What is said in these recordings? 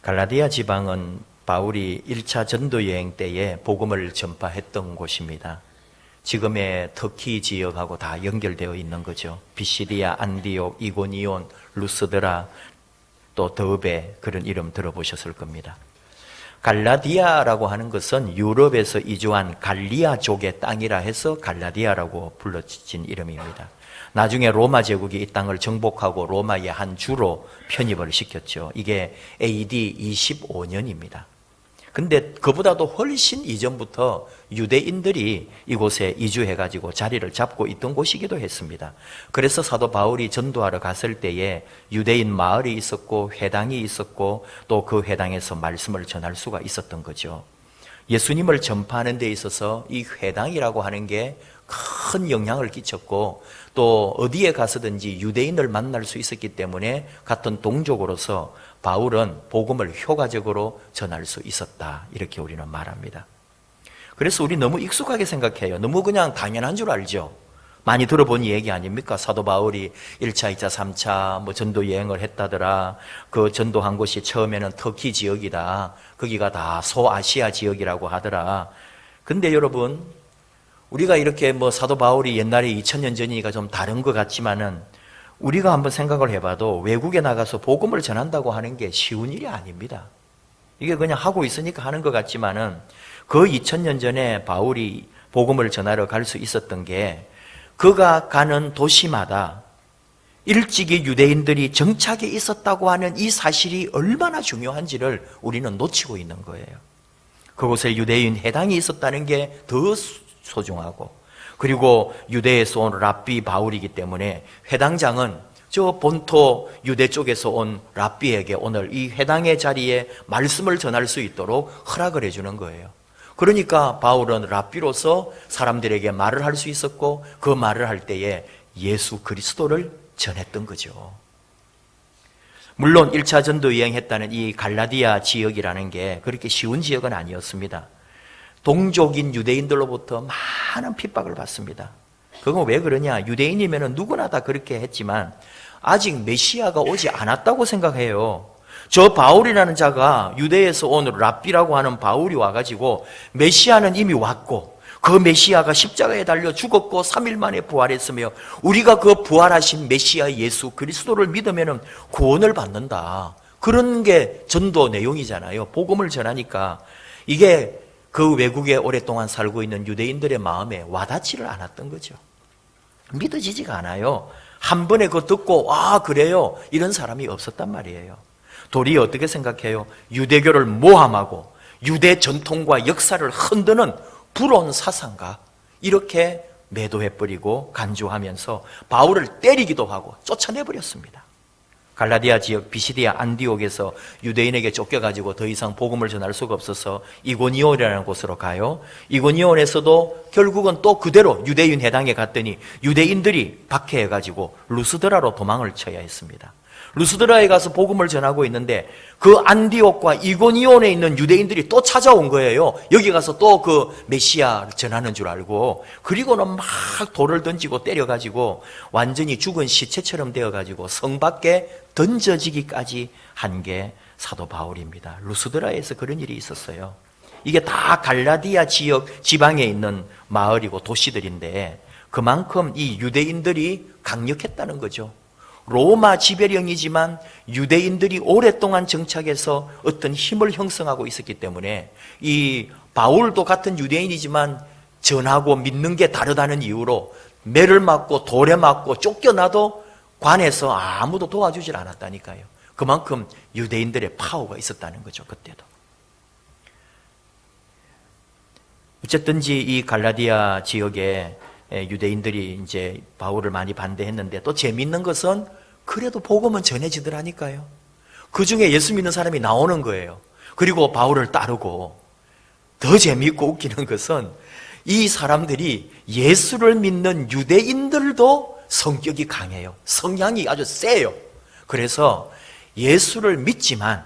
갈라디아 지방은 바울이 1차 전도 여행 때에 복음을 전파했던 곳입니다. 지금의 터키 지역하고 다 연결되어 있는 거죠. 비시디아, 안디옥, 이고니온, 루스드라, 또 더베, 그런 이름 들어보셨을 겁니다. 갈라디아라고 하는 것은 유럽에서 이주한 갈리아족의 땅이라 해서 갈라디아라고 불러진 이름입니다. 나중에 로마 제국이 이 땅을 정복하고 로마의 한 주로 편입을 시켰죠. 이게 AD 25년입니다. 근데 그보다도 훨씬 이전부터 유대인들이 이곳에 이주해가지고 자리를 잡고 있던 곳이기도 했습니다. 그래서 사도 바울이 전도하러 갔을 때에 유대인 마을이 있었고 회당이 있었고 또 그 회당에서 말씀을 전할 수가 있었던 거죠. 예수님을 전파하는 데 있어서 이 회당이라고 하는 게 큰 영향을 끼쳤고 또 어디에 가서든지 유대인을 만날 수 있었기 때문에 같은 동족으로서 바울은 복음을 효과적으로 전할 수 있었다, 이렇게 우리는 말합니다. 그래서 우리 너무 익숙하게 생각해요. 너무 그냥 당연한 줄 알죠. 많이 들어본 얘기 아닙니까? 사도 바울이 1차, 2차, 3차 전도 여행을 했다더라. 그 전도한 곳이 처음에는 터키 지역이다. 거기가 다 소아시아 지역이라고 하더라. 근데 여러분, 우리가 이렇게 사도 바울이 옛날에 2000년 전이니까 좀 다른 것 같지만은 우리가 한번 생각을 해봐도 외국에 나가서 복음을 전한다고 하는 게 쉬운 일이 아닙니다. 이게 그냥 하고 있으니까 하는 것 같지만은 그 2000년 전에 바울이 복음을 전하러 갈 수 있었던 게 그가 가는 도시마다 일찍이 유대인들이 정착해 있었다고 하는 이 사실이 얼마나 중요한지를 우리는 놓치고 있는 거예요. 그곳에 유대인 회당이 있었다는 게 더 소중하고, 그리고 유대에서 온 랍비 바울이기 때문에 회당장은 저 본토 유대 쪽에서 온 랍비에게 오늘 이 회당의 자리에 말씀을 전할 수 있도록 허락을 해주는 거예요. 그러니까 바울은 랍비로서 사람들에게 말을 할 수 있었고 그 말을 할 때에 예수 그리스도를 전했던 거죠. 물론 1차 전도 여행했다는 이 갈라디아 지역이라는 게 그렇게 쉬운 지역은 아니었습니다. 동족인 유대인들로부터 많은 핍박을 받습니다. 그건 왜 그러냐? 유대인이면 누구나 다 그렇게 했지만 아직 메시아가 오지 않았다고 생각해요. 저 바울이라는 자가 유대에서 온 랍비라고 하는 바울이 와가지고 메시아는 이미 왔고 그 메시아가 십자가에 달려 죽었고 3일 만에 부활했으며 우리가 그 부활하신 메시아 예수 그리스도를 믿으면 구원을 받는다. 그런 게 전도 내용이잖아요. 복음을 전하니까 이게 그 외국에 오랫동안 살고 있는 유대인들의 마음에 와닿지를 않았던 거죠. 믿어지지가 않아요. 한 번에 그거 듣고 그래요, 이런 사람이 없었단 말이에요. 도리어 어떻게 생각해요? 유대교를 모함하고 유대 전통과 역사를 흔드는 불온 사상가, 이렇게 매도해버리고 간주하면서 바울을 때리기도 하고 쫓아내버렸습니다. 갈라디아 지역 비시디아 안디옥에서 유대인에게 쫓겨가지고 더 이상 복음을 전할 수가 없어서 이고니온이라는 곳으로 가요. 이고니온에서도 결국은 또 그대로 유대인 회당에 갔더니 유대인들이 박해해가지고 루스드라로 도망을 쳐야 했습니다. 루스드라에 가서 복음을 전하고 있는데 그 안디옥과 이고니온에 있는 유대인들이 또 찾아온 거예요. 여기 가서 또 그 메시아 전하는 줄 알고, 그리고는 막 돌을 던지고 때려가지고 완전히 죽은 시체처럼 되어가지고 성 밖에 던져지기까지 한 게 사도 바울입니다. 루스드라에서 그런 일이 있었어요. 이게 다 갈라디아 지역 지방에 있는 마을이고 도시들인데 그만큼 이 유대인들이 강력했다는 거죠. 로마 지배령이지만 유대인들이 오랫동안 정착해서 어떤 힘을 형성하고 있었기 때문에 이 바울도 같은 유대인이지만 전하고 믿는 게 다르다는 이유로 매를 맞고 돌에 맞고 쫓겨나도 관에서 아무도 도와주질 않았다니까요. 그만큼 유대인들의 파워가 있었다는 거죠, 그때도. 어쨌든지 이 갈라디아 지역에 유대인들이 이제 바울을 많이 반대했는데 또 재미있는 것은 그래도 복음은 전해지더라니까요. 그 중에 예수 믿는 사람이 나오는 거예요. 그리고 바울을 따르고, 더 재미있고 웃기는 것은 이 사람들이 예수를 믿는 유대인들도 성격이 강해요. 성향이 아주 세요. 그래서 예수를 믿지만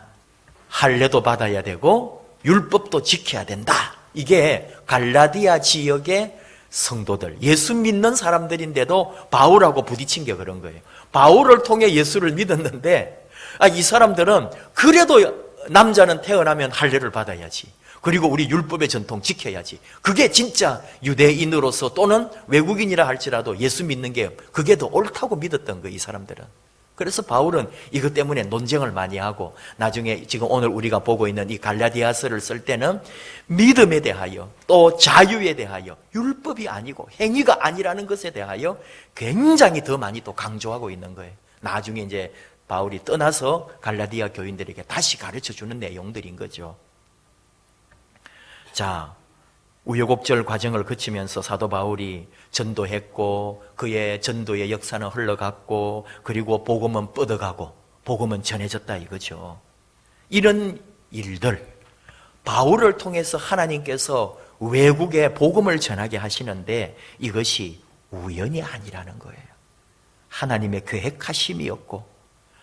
할례도 받아야 되고 율법도 지켜야 된다. 이게 갈라디아 지역의 성도들, 예수 믿는 사람들인데도 바울하고 부딪힌 게 그런 거예요. 바울을 통해 예수를 믿었는데 이 사람들은 그래도 남자는 태어나면 할례를 받아야지. 그리고 우리 율법의 전통 지켜야지. 그게 진짜 유대인으로서 또는 외국인이라 할지라도 예수 믿는 게 그게 더 옳다고 믿었던 거예요, 이 사람들은. 그래서 바울은 이것 때문에 논쟁을 많이 하고 나중에 지금 오늘 우리가 보고 있는 이 갈라디아서를 쓸 때는 믿음에 대하여 또 자유에 대하여 율법이 아니고 행위가 아니라는 것에 대하여 굉장히 더 많이 또 강조하고 있는 거예요. 나중에 이제 바울이 떠나서 갈라디아 교인들에게 다시 가르쳐 주는 내용들인 거죠. 자, 우여곡절 과정을 거치면서 사도 바울이 전도했고 그의 전도의 역사는 흘러갔고 그리고 복음은 뻗어가고 복음은 전해졌다 이거죠. 이런 일들, 바울을 통해서 하나님께서 외국에 복음을 전하게 하시는데 이것이 우연이 아니라는 거예요. 하나님의 계획하심이었고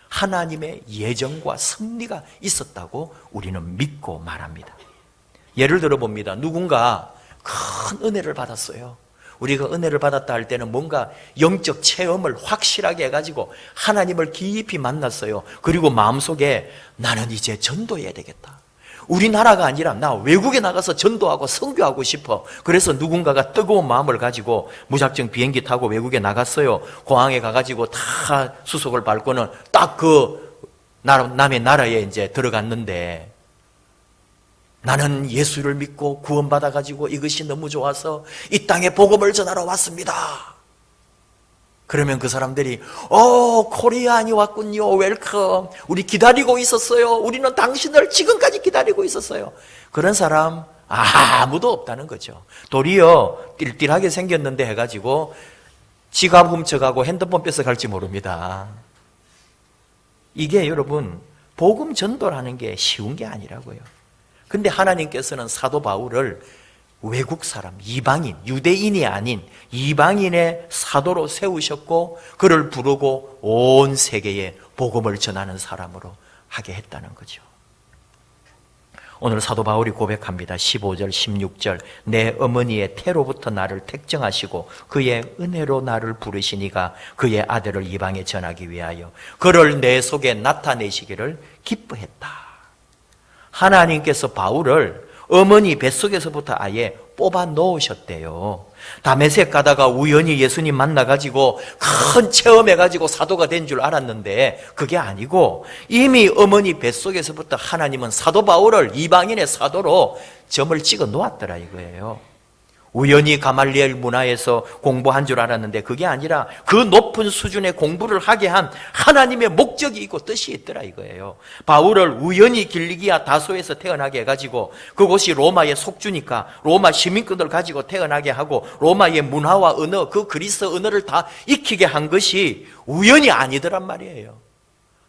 하나님의 예정과 섭리가 있었다고 우리는 믿고 말합니다. 예를 들어 봅니다. 누군가 큰 은혜를 받았어요. 우리가 은혜를 받았다 할 때는 뭔가 영적 체험을 확실하게 해가지고 하나님을 깊이 만났어요. 그리고 마음속에 나는 이제 전도해야 되겠다. 우리나라가 아니라 나 외국에 나가서 전도하고 선교하고 싶어. 그래서 누군가가 뜨거운 마음을 가지고 무작정 비행기 타고 외국에 나갔어요. 공항에 가가지고 다 수속을 밟고는 딱 그 남의 나라에 이제 들어갔는데 나는 예수를 믿고 구원받아가지고 이것이 너무 좋아서 이 땅에 복음을 전하러 왔습니다. 그러면 그 사람들이 코리안이 왔군요. 웰컴. 우리 기다리고 있었어요. 우리는 당신을 지금까지 기다리고 있었어요. 그런 사람 아무도 없다는 거죠. 도리어 띨띨하게 생겼는데 해가지고 지갑 훔쳐가고 핸드폰 뺏어갈지 모릅니다. 이게 여러분 복음 전도라는 게 쉬운 게 아니라고요. 근데 하나님께서는 사도 바울을 외국 사람, 이방인, 유대인이 아닌 이방인의 사도로 세우셨고 그를 부르고 온 세계에 복음을 전하는 사람으로 하게 했다는 거죠. 오늘 사도 바울이 고백합니다. 15절, 16절 내 어머니의 태로부터 나를 택정하시고 그의 은혜로 나를 부르시니가 그의 아들을 이방에 전하기 위하여 그를 내 속에 나타내시기를 기뻐했다. 하나님께서 바울을 어머니 뱃속에서부터 아예 뽑아 놓으셨대요. 다메섹 가다가 우연히 예수님 만나가지고 큰 체험해가지고 사도가 된 줄 알았는데 그게 아니고 이미 어머니 뱃속에서부터 하나님은 사도 바울을 이방인의 사도로 점을 찍어 놓았더라 이거예요. 우연히 가말리엘 문화에서 공부한 줄 알았는데 그게 아니라 그 높은 수준의 공부를 하게 한 하나님의 목적이 있고 뜻이 있더라 이거예요. 바울을 우연히 길리기아 다소에서 태어나게 해가지고 그곳이 로마의 속주니까 로마 시민권을 가지고 태어나게 하고 로마의 문화와 언어, 그 그리스 언어를 다 익히게 한 것이 우연이 아니더란 말이에요.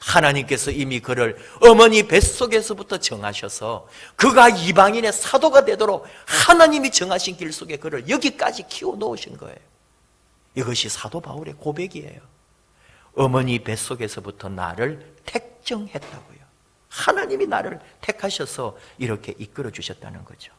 하나님께서 이미 그를 어머니 뱃속에서부터 정하셔서 그가 이방인의 사도가 되도록 하나님이 정하신 길 속에 그를 여기까지 키워 놓으신 거예요. 이것이 사도 바울의 고백이에요. 어머니 뱃속에서부터 나를 택정했다고요. 하나님이 나를 택하셔서 이렇게 이끌어 주셨다는 거죠.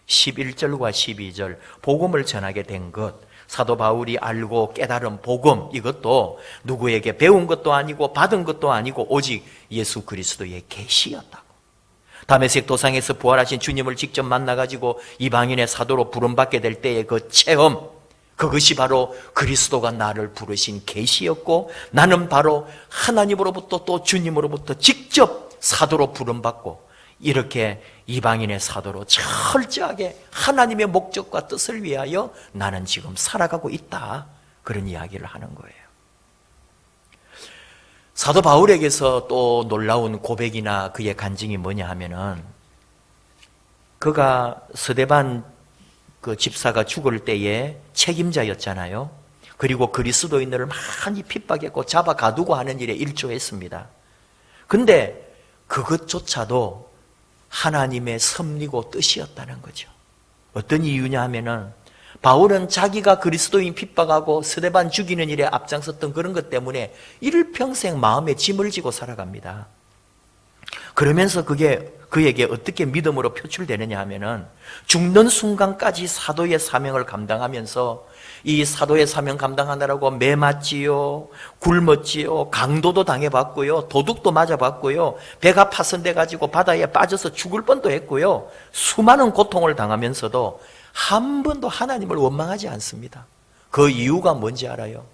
11절과 12절 복음을 전하게 된 것, 사도 바울이 알고 깨달은 복음, 이것도 누구에게 배운 것도 아니고 받은 것도 아니고 오직 예수 그리스도의 계시였다고. 다메섹 도상에서 부활하신 주님을 직접 만나가지고 이방인의 사도로 부름받게 될 때의 그 체험, 그것이 바로 그리스도가 나를 부르신 계시였고 나는 바로 하나님으로부터 또 주님으로부터 직접 사도로 부름받고 이렇게 이방인의 사도로 철저하게 하나님의 목적과 뜻을 위하여 나는 지금 살아가고 있다. 그런 이야기를 하는 거예요. 사도 바울에게서 또 놀라운 고백이나 그의 간증이 뭐냐 하면은 그가 스데반 그 집사가 죽을 때에 책임자였잖아요. 그리고 그리스도인들을 많이 핍박했고 잡아 가두고 하는 일에 일조했습니다. 근데 그것조차도 하나님의 섭리고 뜻이었다는 거죠. 어떤 이유냐 하면은 바울은 자기가 그리스도인 핍박하고 스데반 죽이는 일에 앞장섰던 그런 것 때문에 일평생 마음에 짐을 지고 살아갑니다. 그러면서 그게 그에게 어떻게 믿음으로 표출되느냐 하면은 죽는 순간까지 사도의 사명을 감당하면서 이 사도의 사명 감당하느라고 매 맞지요, 굶었지요, 강도도 당해봤고요, 도둑도 맞아봤고요, 배가 파손돼 가지고 바다에 빠져서 죽을 뻔도 했고요, 수많은 고통을 당하면서도 한 번도 하나님을 원망하지 않습니다. 그 이유가 뭔지 알아요?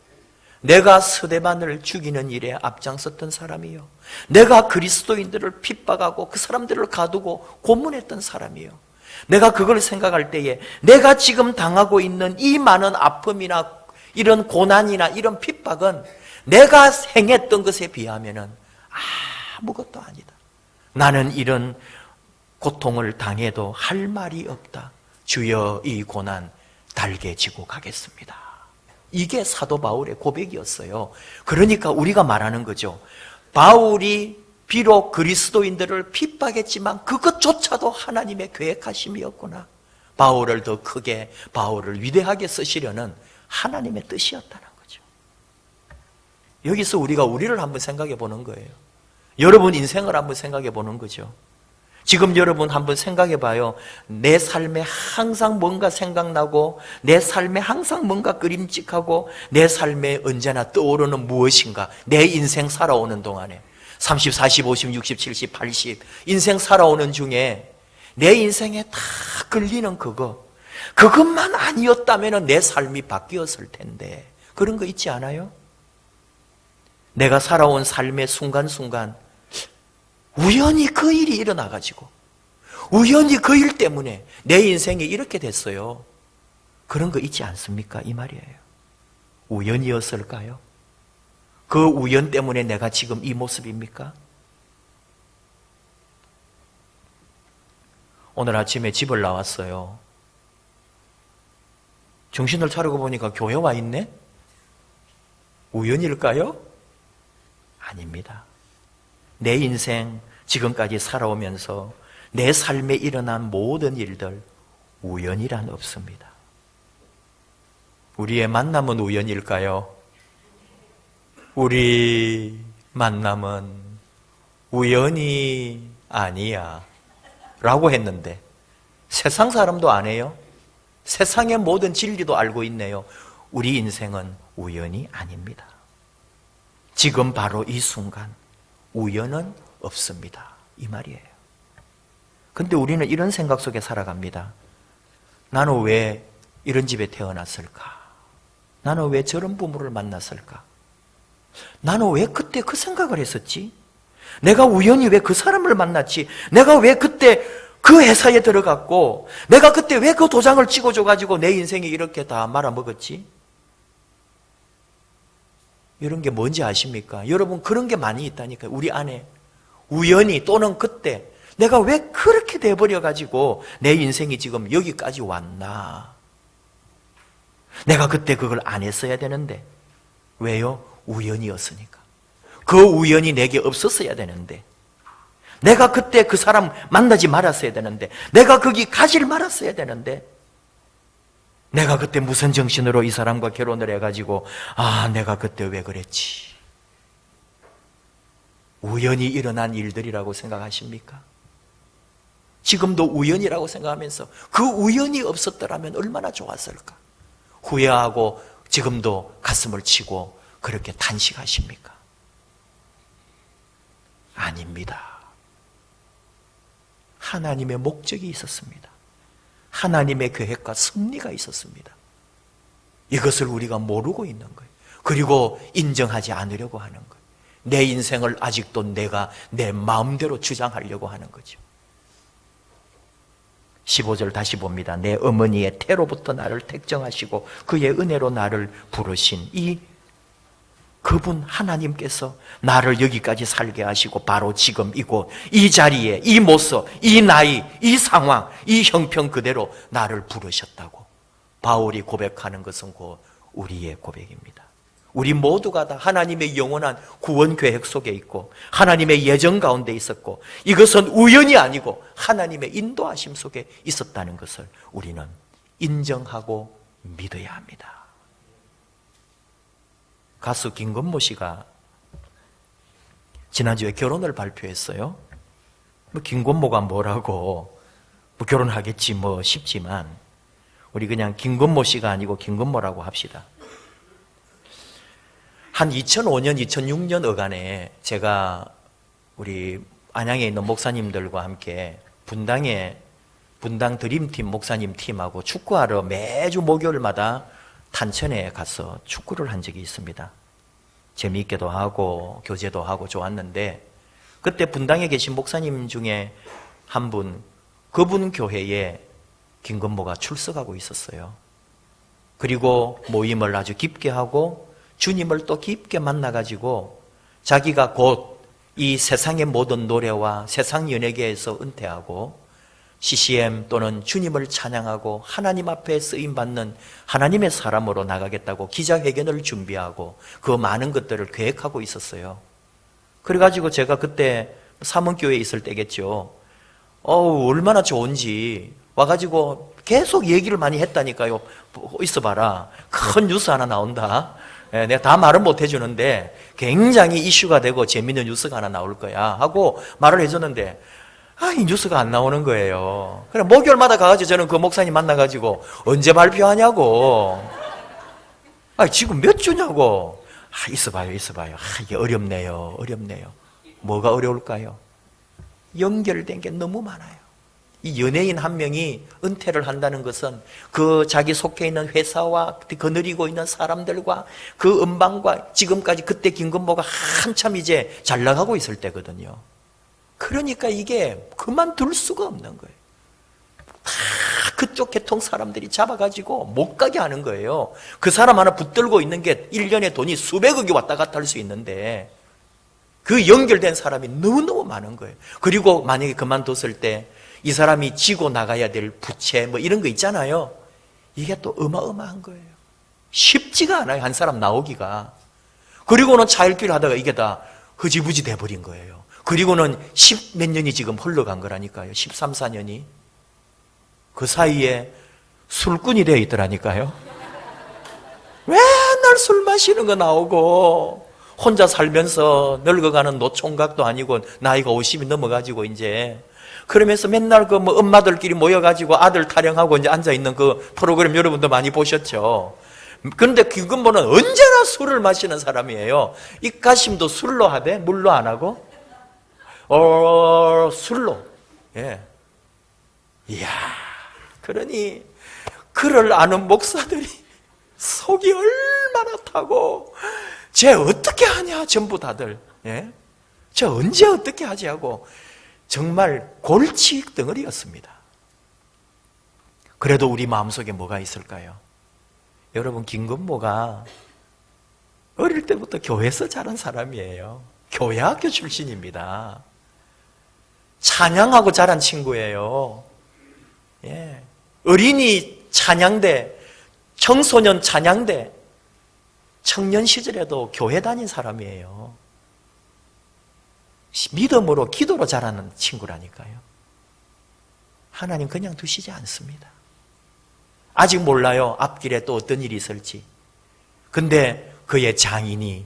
내가 스데반을 죽이는 일에 앞장섰던 사람이요, 내가 그리스도인들을 핍박하고 그 사람들을 가두고 고문했던 사람이요, 내가 그걸 생각할 때에 내가 지금 당하고 있는 이 많은 아픔이나 이런 고난이나 이런 핍박은 내가 행했던 것에 비하면 아무것도 아니다. 나는 이런 고통을 당해도 할 말이 없다. 주여, 이 고난 달게 지고 가겠습니다. 이게 사도 바울의 고백이었어요. 그러니까 우리가 말하는 거죠. 바울이 비록 그리스도인들을 핍박했지만 그것조차도 하나님의 계획하심이었구나. 바울을 더 크게, 바울을 위대하게 쓰시려는 하나님의 뜻이었다는 거죠. 여기서 우리가 우리를 한번 생각해 보는 거예요. 여러분 인생을 한번 생각해 보는 거죠. 지금 여러분 한번 생각해 봐요. 내 삶에 항상 뭔가 생각나고, 내 삶에 항상 뭔가 그림직하고, 내 삶에 언제나 떠오르는 무엇인가, 내 인생 살아오는 동안에 30, 40, 50, 60, 70, 80 인생 살아오는 중에 내 인생에 다 걸리는 그것만 아니었다면 내 삶이 바뀌었을 텐데, 그런 거 있지 않아요? 내가 살아온 삶의 순간순간 우연히 그 일이 일어나가지고, 우연히 그 일 때문에 내 인생이 이렇게 됐어요. 그런 거 있지 않습니까? 이 말이에요. 우연이었을까요? 그 우연 때문에 내가 지금 이 모습입니까? 오늘 아침에 집을 나왔어요. 정신을 차리고 보니까 교회 와 있네? 우연일까요? 아닙니다. 내 인생 지금까지 살아오면서 내 삶에 일어난 모든 일들 우연이란 없습니다. 우리의 만남은 우연일까요? 우리 만남은 우연이 아니야 라고 했는데 세상 사람도 안 해요. 세상의 모든 진리도 알고 있네요. 우리 인생은 우연이 아닙니다. 지금 바로 이 순간 우연은 없습니다. 이 말이에요. 근데 우리는 이런 생각 속에 살아갑니다. 나는 왜 이런 집에 태어났을까? 나는 왜 저런 부모를 만났을까? 나는 왜 그때 그 생각을 했었지? 내가 우연히 왜 그 사람을 만났지? 내가 왜 그때 그 회사에 들어갔고, 내가 그때 왜 그 도장을 찍어줘가지고 내 인생이 이렇게 다 말아먹었지? 이런 게 뭔지 아십니까? 여러분, 그런 게 많이 있다니까요. 우리 안에 우연히 또는 그때 내가 왜 그렇게 돼버려가지고 내 인생이 지금 여기까지 왔나? 내가 그때 그걸 안 했어야 되는데. 왜요? 우연이었으니까. 그 우연이 내게 없었어야 되는데, 내가 그때 그 사람 만나지 말았어야 되는데, 내가 거기 가질 말았어야 되는데, 내가 그때 무슨 정신으로 이 사람과 결혼을 해가지고 내가 그때 왜 그랬지? 우연히 일어난 일들이라고 생각하십니까? 지금도 우연이라고 생각하면서 그 우연이 없었더라면 얼마나 좋았을까? 후회하고 지금도 가슴을 치고 그렇게 탄식하십니까? 아닙니다. 하나님의 목적이 있었습니다. 하나님의 계획과 섭리가 있었습니다. 이것을 우리가 모르고 있는 거예요. 그리고 인정하지 않으려고 하는 거예요. 내 인생을 아직도 내가 내 마음대로 주장하려고 하는 거죠. 15절 다시 봅니다. 내 어머니의 태로부터 나를 택정하시고 그의 은혜로 나를 부르신 이 그분 하나님께서 나를 여기까지 살게 하시고 바로 지금 이곳 이 자리에 이 모습, 이 나이, 이 상황, 이 형편 그대로 나를 부르셨다고 바울이 고백하는 것은 곧 우리의 고백입니다. 우리 모두가 다 하나님의 영원한 구원 계획 속에 있고 하나님의 예정 가운데 있었고 이것은 우연이 아니고 하나님의 인도하심 속에 있었다는 것을 우리는 인정하고 믿어야 합니다. 가수 김건모 씨가 지난주에 결혼을 발표했어요. 김건모가 뭐라고 결혼하겠지 싶지만 우리 그냥 김건모 씨가 아니고 김건모라고 합시다. 한 2005년, 2006년 어간에 제가 우리 안양에 있는 목사님들과 함께 분당 드림팀 목사님 팀하고 축구하러 매주 목요일마다 탄천에 가서 축구를 한 적이 있습니다. 재미있게도 하고 교제도 하고 좋았는데, 그때 분당에 계신 목사님 중에 한 분, 그분 교회에 김건모가 출석하고 있었어요. 그리고 모임을 아주 깊게 하고 주님을 또 깊게 만나가지고 자기가 곧 이 세상의 모든 노래와 세상 연예계에서 은퇴하고 CCM 또는 주님을 찬양하고 하나님 앞에 쓰임받는 하나님의 사람으로 나가겠다고 기자회견을 준비하고 그 많은 것들을 계획하고 있었어요. 그래가지고 제가 그때 삼원교회에 있을 때겠죠. 얼마나 좋은지 와가지고 계속 얘기를 많이 했다니까요. 있어봐라, 큰 뉴스 하나 나온다. 내가 다 말은 못 해주는데 굉장히 이슈가 되고 재밌는 뉴스가 하나 나올 거야 하고 말을 해줬는데, 이 뉴스가 안 나오는 거예요. 그래 목요일마다 가가지고 저는 그 목사님 만나가지고 언제 발표하냐고, 지금 몇 주냐고. 있어봐요. 이게 어렵네요. 뭐가 어려울까요? 연결된 게 너무 많아요. 이 연예인 한 명이 은퇴를 한다는 것은 그 자기 속해 있는 회사와 거느리고 있는 사람들과 그 음반과 지금까지, 그때 김건모가 한참 이제 잘 나가고 있을 때거든요. 그러니까 이게 그만둘 수가 없는 거예요. 다 그쪽 계통 사람들이 잡아가지고 못 가게 하는 거예요. 그 사람 하나 붙들고 있는 게 1년에 돈이 수백억이 왔다 갔다 할 수 있는데 그 연결된 사람이 너무너무 많은 거예요. 그리고 만약에 그만뒀을 때 이 사람이 지고 나가야 될 부채 뭐 이런 거 있잖아요. 이게 또 어마어마한 거예요. 쉽지가 않아요, 한 사람 나오기가. 그리고는 차일길 하다가 이게 다 흐지부지 돼버린 거예요. 그리고는 10 몇 년이 지금 흘러간 거라니까요. 13, 14년이. 그 사이에 술꾼이 되어 있더라니까요. 맨날 술 마시는 거 나오고 혼자 살면서 늙어가는 노총각도 아니고 나이가 50이 넘어가지고 이제 그러면서 맨날 그 뭐 엄마들끼리 모여가지고 아들 타령하고 이제 앉아있는 그 프로그램 여러분도 많이 보셨죠. 그런데 김건모는 언제나 술을 마시는 사람이에요. 입가심도 술로 하되 물로 안 하고 술로. 예. 이야, 그러니 그를 아는 목사들이 속이 얼마나 타고 쟤 어떻게 하냐 전부 다들. 예? 쟤 언제 어떻게 하지 하고 정말 골치 덩어리였습니다. 그래도 우리 마음속에 뭐가 있을까요? 여러분, 김건모가 어릴 때부터 교회에서 자란 사람이에요. 교회 학교 출신입니다. 찬양하고 자란 친구예요. 예. 어린이 찬양대, 청소년 찬양대, 청년 시절에도 교회 다닌 사람이에요. 믿음으로 기도로 자라는 친구라니까요. 하나님 그냥 두시지 않습니다. 아직 몰라요, 앞길에 또 어떤 일이 있을지. 근데 그의 장인이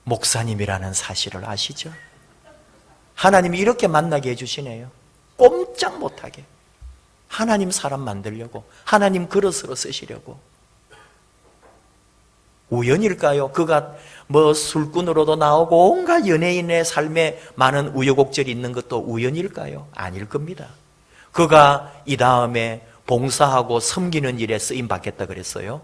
목사님이라는 사실을 아시죠? 하나님이 이렇게 만나게 해주시네요. 꼼짝 못하게. 하나님 사람 만들려고, 하나님 그릇으로 쓰시려고. 우연일까요? 그가 뭐 술꾼으로도 나오고 온갖 연예인의 삶에 많은 우여곡절이 있는 것도 우연일까요? 아닐 겁니다. 그가 이 다음에 봉사하고 섬기는 일에 쓰임 받겠다 그랬어요.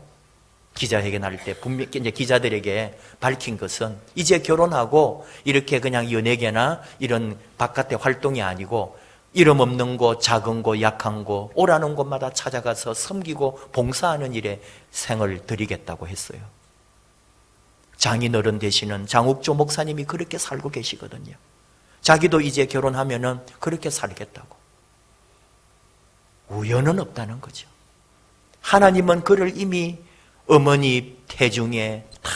기자회견할 때 분명히 이제 기자들에게 밝힌 것은 이제 결혼하고 이렇게 그냥 연예계나 이런 바깥의 활동이 아니고 이름 없는 곳, 작은 곳, 약한 곳, 오라는 곳마다 찾아가서 섬기고 봉사하는 일에 생을 드리겠다고 했어요. 장인어른 되시는 장욱조 목사님이 그렇게 살고 계시거든요. 자기도 이제 결혼하면은 그렇게 살겠다고. 우연은 없다는 거죠. 하나님은 그를 이미 어머니 태중에 다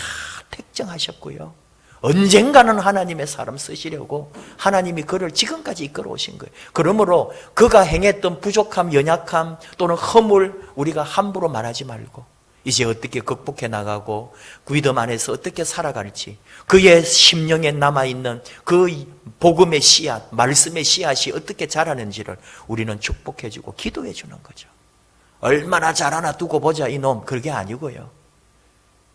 택정하셨고요. 언젠가는 하나님의 사람 쓰시려고 하나님이 그를 지금까지 이끌어 오신 거예요. 그러므로 그가 행했던 부족함, 연약함 또는 허물 우리가 함부로 말하지 말고 이제 어떻게 극복해 나가고 그 믿음 안에서 어떻게 살아갈지, 그의 심령에 남아있는 그 복음의 씨앗, 말씀의 씨앗이 어떻게 자라는지를 우리는 축복해주고 기도해주는 거죠. 얼마나 잘하나 두고 보자 이놈, 그게 아니고요.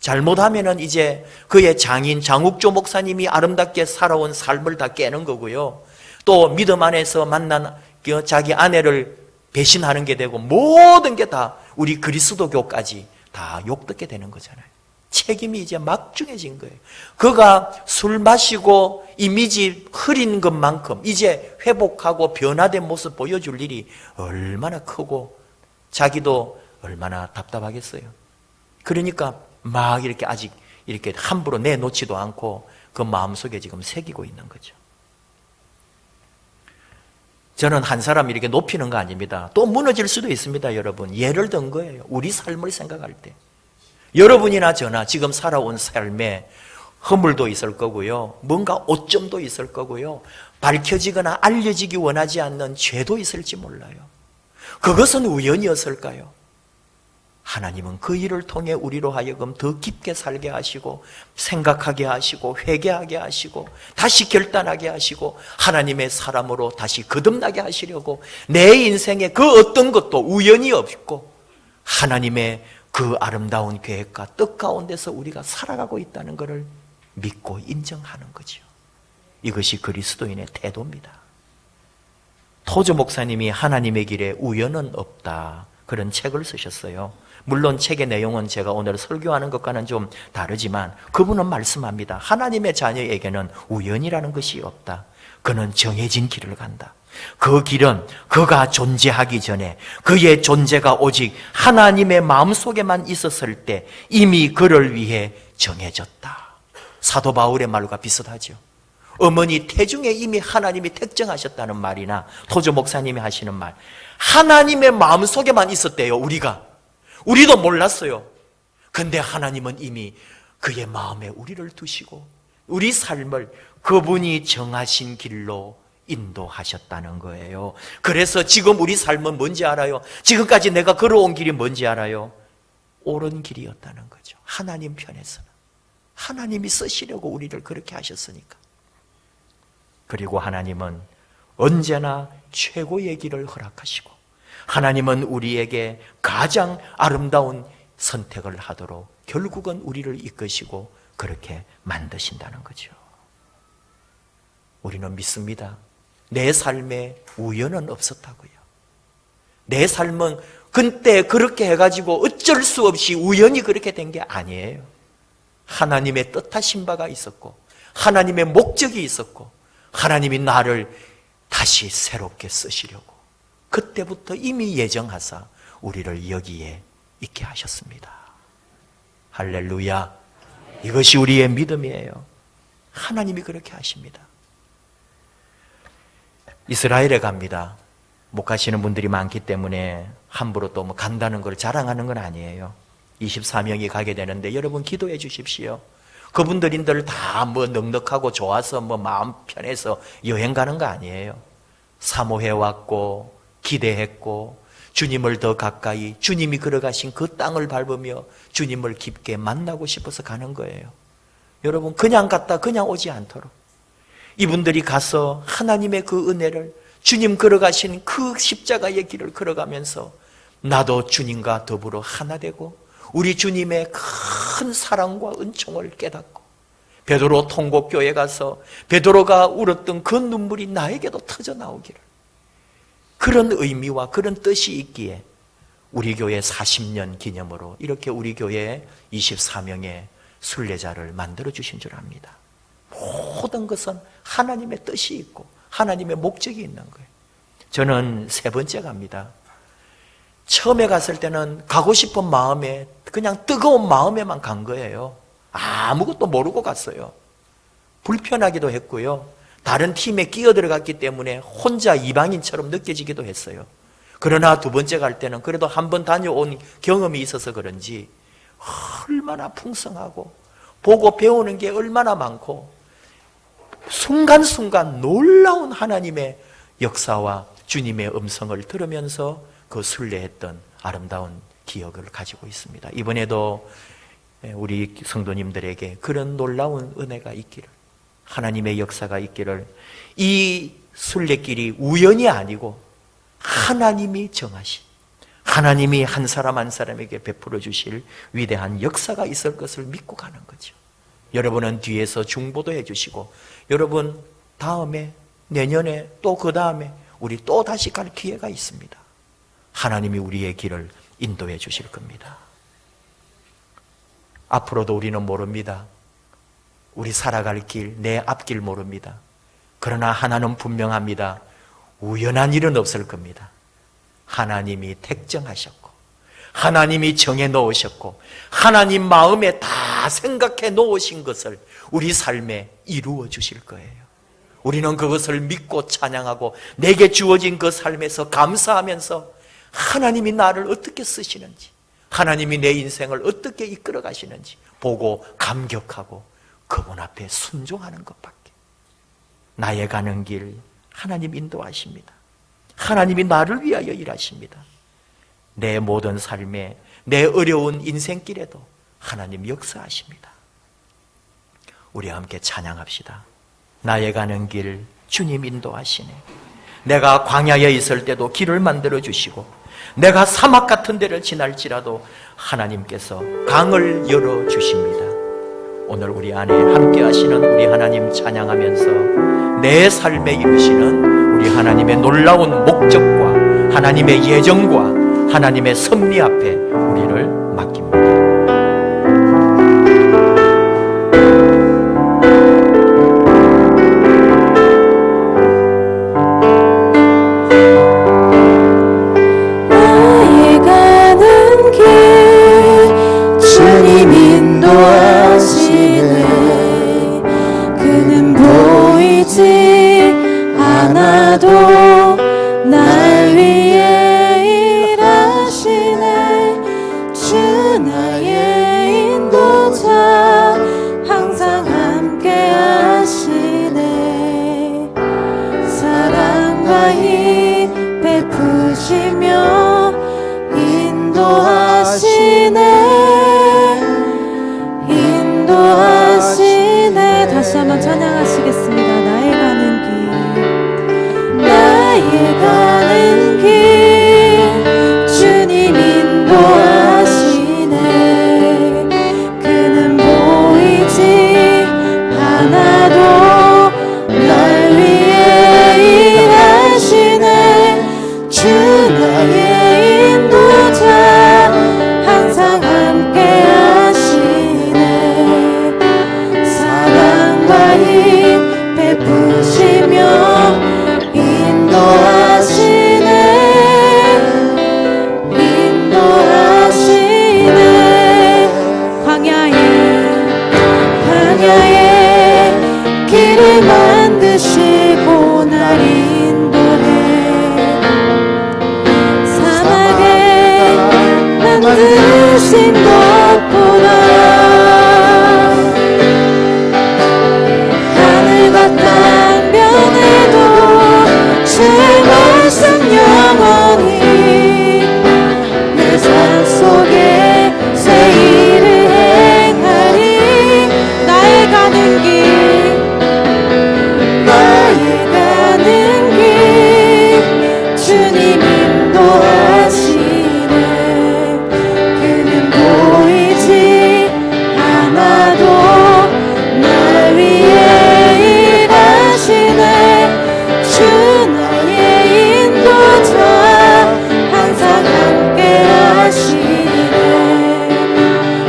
잘못하면은 이제 그의 장인 장욱조 목사님이 아름답게 살아온 삶을 다 깨는 거고요. 또 믿음 안에서 만난 자기 아내를 배신하는 게 되고, 모든 게 다 우리 그리스도교까지 다 욕듣게 되는 거잖아요. 책임이 이제 막중해진 거예요. 그가 술 마시고 이미지 흐린 것만큼 이제 회복하고 변화된 모습 보여줄 일이 얼마나 크고 자기도 얼마나 답답하겠어요. 그러니까 막 이렇게 아직 이렇게 함부로 내놓지도 않고 그 마음속에 지금 새기고 있는 거죠. 저는 한 사람 이렇게 높이는 거 아닙니다. 또 무너질 수도 있습니다, 여러분. 예를 든 거예요. 우리 삶을 생각할 때. 여러분이나 저나 지금 살아온 삶에 허물도 있을 거고요. 뭔가 오점도 있을 거고요. 밝혀지거나 알려지기 원하지 않는 죄도 있을지 몰라요. 그것은 우연이었을까요? 하나님은 그 일을 통해 우리로 하여금 더 깊게 살게 하시고, 생각하게 하시고, 회개하게 하시고, 다시 결단하게 하시고, 하나님의 사람으로 다시 거듭나게 하시려고 내 인생에 그 어떤 것도 우연이 없고 하나님의 그 아름다운 계획과 뜻 가운데서 우리가 살아가고 있다는 것을 믿고 인정하는 거죠. 이것이 그리스도인의 태도입니다. 토저 목사님이 하나님의 길에 우연은 없다, 그런 책을 쓰셨어요. 물론 책의 내용은 제가 오늘 설교하는 것과는 좀 다르지만 그분은 말씀합니다. 하나님의 자녀에게는 우연이라는 것이 없다. 그는 정해진 길을 간다. 그 길은 그가 존재하기 전에 그의 존재가 오직 하나님의 마음속에만 있었을 때 이미 그를 위해 정해졌다. 사도 바울의 말과 비슷하죠. 어머니 태중에 이미 하나님이 택정하셨다는 말이나 토저 목사님이 하시는 말, 하나님의 마음속에만 있었대요. 우리도 몰랐어요. 근데 하나님은 이미 그의 마음에 우리를 두시고 우리 삶을 그분이 정하신 길로 인도하셨다는 거예요. 그래서 지금 우리 삶은 뭔지 알아요? 지금까지 내가 걸어온 길이 뭔지 알아요? 옳은 길이었다는 거죠. 하나님 편에서는. 하나님이 쓰시려고 우리를 그렇게 하셨으니까. 그리고 하나님은 언제나 최고의 길을 허락하시고, 하나님은 우리에게 가장 아름다운 선택을 하도록 결국은 우리를 이끄시고 그렇게 만드신다는 거죠. 우리는 믿습니다. 내 삶에 우연은 없었다고요. 내 삶은 그때 그렇게 해가지고 어쩔 수 없이 우연히 그렇게 된 게 아니에요. 하나님의 뜻하신 바가 있었고 하나님의 목적이 있었고 하나님이 나를 다시 새롭게 쓰시려고 그때부터 이미 예정하사 우리를 여기에 있게 하셨습니다. 할렐루야. 이것이 우리의 믿음이에요. 하나님이 그렇게 하십니다. 이스라엘에 갑니다. 못 가시는 분들이 많기 때문에 함부로 또 뭐 간다는 걸 자랑하는 건 아니에요. 24명이 가게 되는데 여러분 기도해 주십시오. 그분들인들 다 뭐 넉넉하고 좋아서 뭐 마음 편해서 여행 가는 거 아니에요. 사모해 왔고 기대했고 주님을 더 가까이, 주님이 걸어가신 그 땅을 밟으며 주님을 깊게 만나고 싶어서 가는 거예요. 여러분 그냥 갔다 그냥 오지 않도록 이분들이 가서 하나님의 그 은혜를, 주님 걸어가신 그 십자가의 길을 걸어가면서 나도 주님과 더불어 하나 되고 우리 주님의 큰 사랑과 은총을 깨닫고, 베드로 통곡교에 가서 베드로가 울었던 그 눈물이 나에게도 터져 나오기를, 그런 의미와 그런 뜻이 있기에 우리 교회 40년 기념으로 이렇게 우리 교회에 24명의 순례자를 만들어 주신 줄 압니다. 모든 것은 하나님의 뜻이 있고 하나님의 목적이 있는 거예요. 저는 세 번째 갑니다. 처음에 갔을 때는 가고 싶은 마음에, 그냥 뜨거운 마음에만 간 거예요. 아무것도 모르고 갔어요. 불편하기도 했고요. 다른 팀에 끼어들어갔기 때문에 혼자 이방인처럼 느껴지기도 했어요. 그러나 두 번째 갈 때는 그래도 한 번 다녀온 경험이 있어서 그런지 얼마나 풍성하고 보고 배우는 게 얼마나 많고 순간순간 놀라운 하나님의 역사와 주님의 음성을 들으면서 그 순례했던 아름다운 기억을 가지고 있습니다. 이번에도 우리 성도님들에게 그런 놀라운 은혜가 있기를, 하나님의 역사가 있기를, 이 순례길이 우연이 아니고 하나님이 정하신, 하나님이 한 사람 한 사람에게 베풀어 주실 위대한 역사가 있을 것을 믿고 가는 거죠. 여러분은 뒤에서 중보도 해주시고, 여러분 다음에, 내년에, 또 그 다음에 우리 또 다시 갈 기회가 있습니다. 하나님이 우리의 길을 인도해 주실 겁니다. 앞으로도 우리는 모릅니다. 우리 살아갈 길, 내 앞길 모릅니다. 그러나 하나는 분명합니다. 우연한 일은 없을 겁니다. 하나님이 택정하셨고, 하나님이 정해 놓으셨고, 하나님 마음에 다 생각해 놓으신 것을 우리 삶에 이루어 주실 거예요. 우리는 그것을 믿고 찬양하고 내게 주어진 그 삶에서 감사하면서 하나님이 나를 어떻게 쓰시는지, 하나님이 내 인생을 어떻게 이끌어 가시는지 보고 감격하고 그분 앞에 순종하는 것밖에. 나의 가는 길 하나님 인도하십니다. 하나님이 나를 위하여 일하십니다. 내 모든 삶에, 내 어려운 인생길에도 하나님 역사하십니다. 우리 함께 찬양합시다. 나의 가는 길 주님 인도하시네. 내가 광야에 있을 때도 길을 만들어 주시고, 내가 사막 같은 데를 지날지라도 하나님께서 강을 열어 주십니다. 오늘 우리 안에 함께 하시는 우리 하나님 찬양하면서 내 삶에 이루시는 우리 하나님의 놀라운 목적과 하나님의 예정과 하나님의 섭리 앞에 우리를 맡깁니다. 날 위해 일하시네. 주 나의 인도자, 항상 함께 하시네. 사랑과 힘 베푸시며 인도하시네. 인도하시네. 다시 한번 찬양하시겠습니다. 나의 가는 길, 나의 가는 길 주님 인도하시네. 그는 보이지 않아도 날 위해 일하시네. 주 나의 인도자, 항상 함께 하시네. 사랑과 힘 베푸시며 인도하시네. 인도하시네. 광야에 길을 만드시고 날 인도해. 사막에 만드신 것보다 하늘과 땅 변해도 주의 말씀 영원히 내 삶 속에 새 일을 행하리. 나의 가는 길, 나의 가는 길 주님 인도하시네. 그는 보이지 않아도 날 위해 일하시네. 주 나의 인도자, 항상 함께 하시네.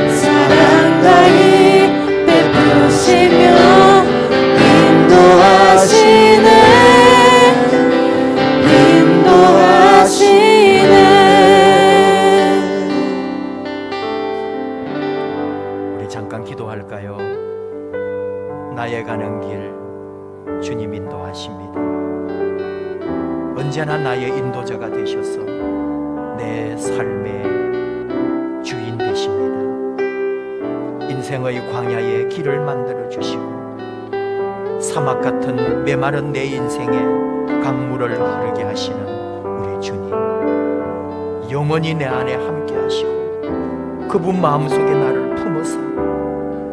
사랑과 힘 베푸시며 인도하시네. 인도하시네. 우리 잠깐 기도할까요? 나의 가는 길 주님 인도하십니다. 언제나 나의 인도자가 되셔서 내 삶의 주인 되십니다. 인생의 광야에 길을 만들어 주시고, 사막 같은 메마른 내 인생에 강물을 흐르게 하시는 우리 주님, 영원히 내 안에 함께 하시고 그분 마음속에 나를 품어서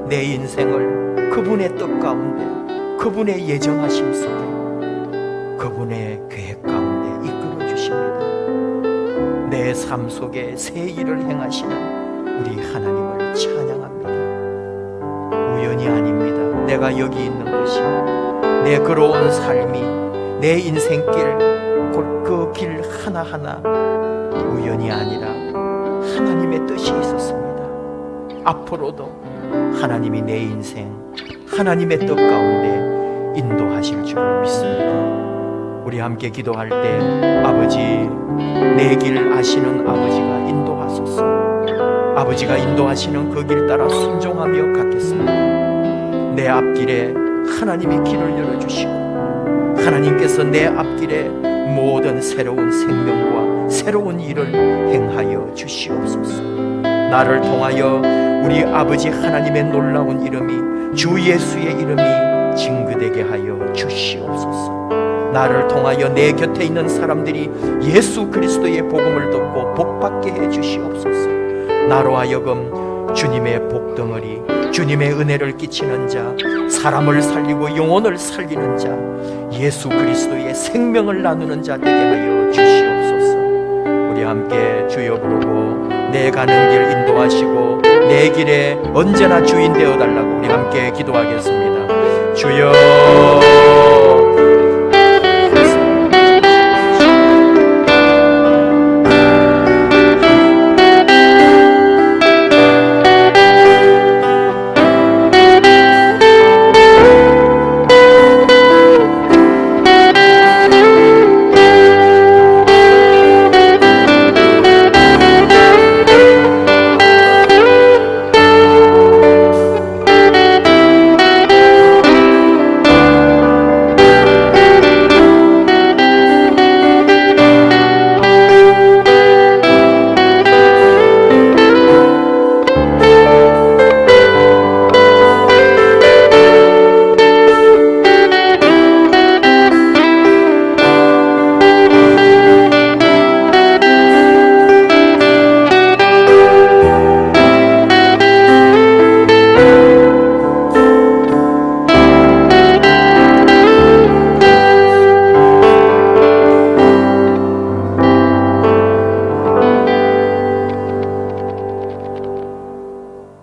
내 인생을 그분의 뜻 가운데, 그분의 예정하심 속에, 그분의 계획 가운데 이끌어 주십니다. 내 삶 속에 새 일을 행하시는 우리 하나님을 찬양합니다. 우연이 아닙니다. 내가 여기 있는 것이, 내 걸어온 삶이, 내 인생길, 그 길 하나하나 우연이 아니라 하나님의 뜻이 있었습니다. 앞으로도 하나님이 내 인생, 하나님의 뜻 가운데 인도하실 줄을 믿습니다. 우리 함께 기도할 때, 아버지, 내 길 아시는 아버지가 인도하소서. 아버지가 인도하시는 그 길 따라 순종하며 가겠습니다. 내 앞길에 하나님이 길을 열어주시고, 하나님께서 내 앞길에 모든 새로운 생명과 새로운 일을 행하여 주시옵소서. 나를 통하여 우리 아버지 하나님의 놀라운 이름이, 주 예수의 이름이 증거되게 하여 주시옵소서. 나를 통하여 내 곁에 있는 사람들이 예수 그리스도의 복음을 듣고 복받게 해 주시옵소서. 나로 하여금 주님의 복덩어리, 주님의 은혜를 끼치는 자, 사람을 살리고 영혼을 살리는 자, 예수 그리스도의 생명을 나누는 자 되게 하여 주시옵소서. 우리 함께 주여 부르고 내 가는 길 인도하시고 내 길에 언제나 주인 되어 달라고 우리 함께 기도하겠습니다. 주여,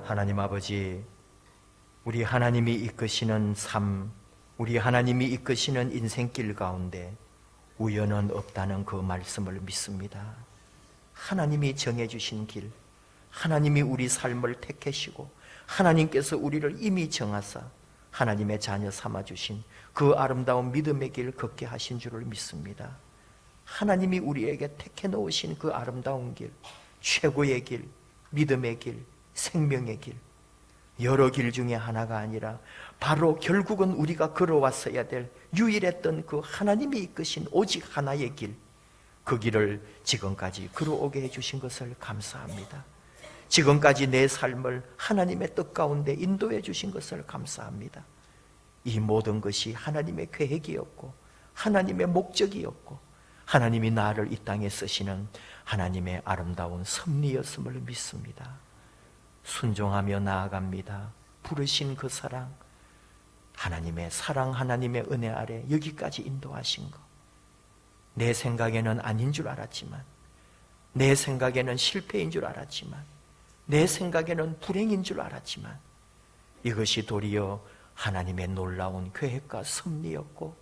하나님 아버지, 우리 하나님이 이끄시는 삶, 우리 하나님이 이끄시는 인생길 가운데 우연은 없다는 그 말씀을 믿습니다. 하나님이 정해주신 길, 하나님이 우리 삶을 택하시고 하나님께서 우리를 이미 정하사 하나님의 자녀 삼아주신 그 아름다운 믿음의 길 걷게 하신 줄을 믿습니다. 하나님이 우리에게 택해 놓으신 그 아름다운 길, 최고의 길, 믿음의 길, 생명의 길, 여러 길 중에 하나가 아니라 바로 결국은 우리가 걸어왔어야 될 유일했던 그 하나님이 이끄신 오직 하나의 길, 그 길을 지금까지 걸어오게 해주신 것을 감사합니다. 지금까지 내 삶을 하나님의 뜻 가운데 인도해 주신 것을 감사합니다. 이 모든 것이 하나님의 계획이었고 하나님의 목적이었고 하나님이 나를 이 땅에 쓰시는 하나님의 아름다운 섭리였음을 믿습니다. 순종하며 나아갑니다. 부르신 그 사랑, 하나님의 사랑, 하나님의 은혜 아래 여기까지 인도하신 것, 내 생각에는 아닌 줄 알았지만, 내 생각에는 실패인 줄 알았지만, 내 생각에는 불행인 줄 알았지만 이것이 도리어 하나님의 놀라운 계획과 섭리였고,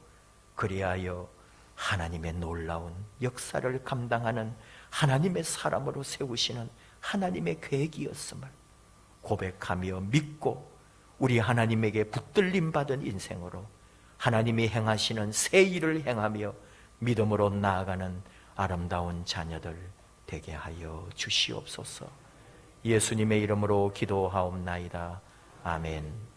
그리하여 하나님의 놀라운 역사를 감당하는 하나님의 사람으로 세우시는 하나님의 계획이었음을 고백하며 믿고, 우리 하나님에게 붙들림 받은 인생으로 하나님이 행하시는 새 일을 행하며 믿음으로 나아가는 아름다운 자녀들 되게 하여 주시옵소서. 예수님의 이름으로 기도하옵나이다. 아멘.